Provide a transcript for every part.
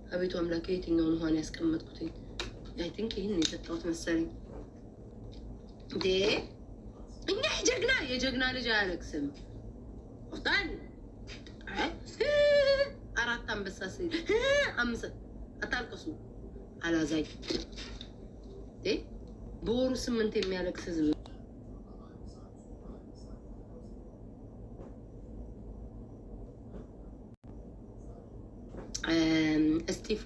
አቤቱ አምላክ የትኛውን ውሃን ያስቀመጥኩትኝ? አይ ቲንክ ይህን የጠጣሁት መሰለኝ። እንዴ እኛ የጀግና ልጅ አያለቅስም። ወጣን አራት አንበሳ ሲል አምስት አታልቅሱ። አላዛኝ በወሩ 8 የሚያለቅስ ህዝብ እስጢፎ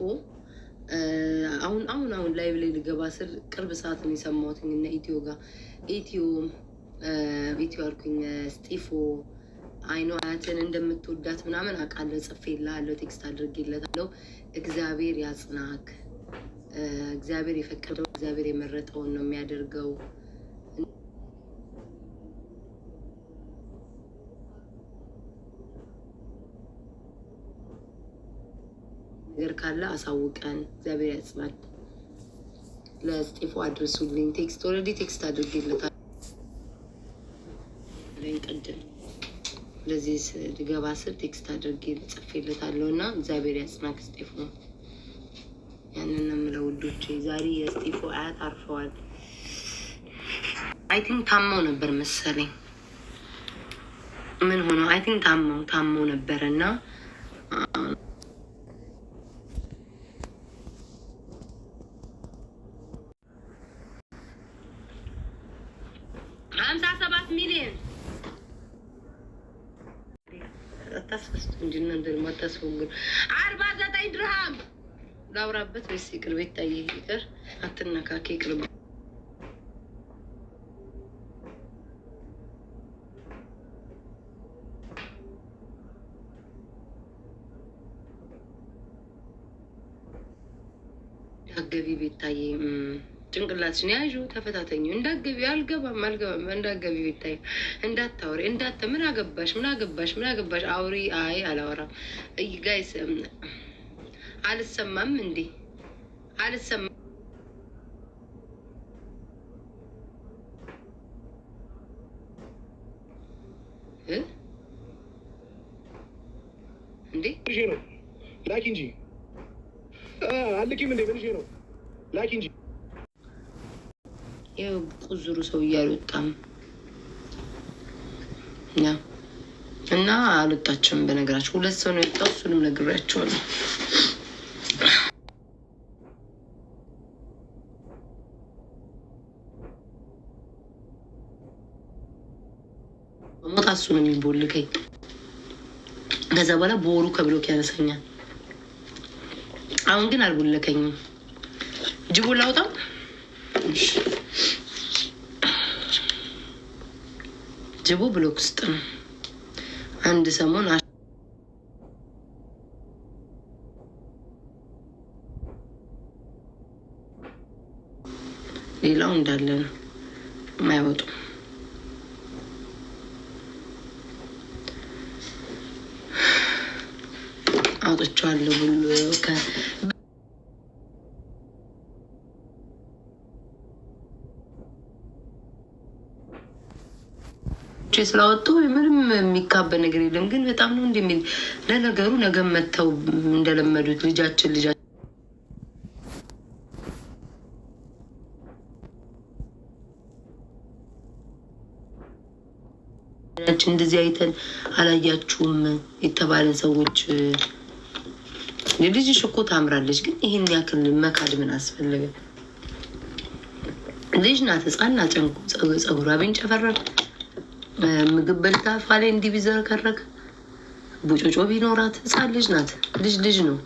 አሁን ላይቭ ላይ ልገባ ስል ቅርብ ሰዓት ነው የሰማሁት እና ኢትዮ አልኩኝ። እስጢፎ አይኖ አያትን እንደምትወዳት ምናምን አውቃለሁ፣ ጽፌልሃለሁ፣ ቴክስት አድርጌለታለሁ። እግዚአብሔር ያጽናክ። እግዚአብሔር የፈቀደው እግዚአብሔር የመረጠውን ነው የሚያደርገው። ነገር ካለ አሳውቀን። እግዚአብሔር ያጽናል። ለስጢፎ አድርሱልኝ። ኦልሬዲ ቴክስት አድርጌለታለሁ። ቀደም ለዚህ ልገባ ስር ቴክስት አድርጌ ጽፌለታለሁ እና እግዚአብሔር ያጽናክ ስጢፎ። ያንን ነው የምለው ውዶቼ። ዛሬ የስጢፎ አያት አርፈዋል። አይ ቲንክ ታመው ነበር መሰለኝ። ምን ሆኖ አይ ቲንክ ታመው ነበር እና 57 ሚሊዮን አታስፈስቱ እንጂ እናንተ ማታስወግሩ 49 ድርሃም ላውራበት ወይስ ይቅር? ቤታዬ ይቅር፣ አትነካከ፣ ይቅር። አገቢ ቤታዬ ጭንቅላትሽን ያዡ፣ ተፈታተኙ። እንዳገቢ አልገባም እንዳገቢ ቤታዬ፣ እንዳታወሪ ምን አገባሽ አውሪ። አይ አላወራም ጋይስ፣ አልሰማም እንዴ አልሰማም እንዴ? ነው ላኪ እንጂ አልኪም እንዴ? ምን ነው ላኪ እንጂ ቁዙሩ ሰው እያልወጣም እና አልወጣችም። በነገራችሁ 2 ሰው ነው የወጣው። እሱንም ነግሬያቸዋለሁ። ሞታ እሱ ነው የሚቦልከኝ። ከዛ በኋላ በወሩ ከብሎክ ያነሳኛል። አሁን ግን አልቦለከኝም። ጅቦ ላውጣው ጅቦ ብሎክ ውስጥ ነው። አንድ ሰሞን ሌላው እንዳለ ነው የማይወጡ። አውጥቼዋለሁ ሁሉ ስላወጡ ምንም የሚካበድ ነገር የለም። ግን በጣም ነው እንደሚል ለነገሩ ነገ መተው እንደለመዱት ልጃችን እንደዚህ አይተን አላያችሁም የተባለን ሰዎች ልጅሽ እኮ ታምራለች፣ ግን ይህን ያክል መካድ ምን አስፈለገ? ልጅ ናት፣ ህፃን ናት። ፀጉሯ ቢንጨፈረር ምግብ በልታ ፋሌ እንዲህ ቢዘረከረክ ቡጮጮ ቢኖራት ህፃን ልጅ ናት። ልጅ ነው።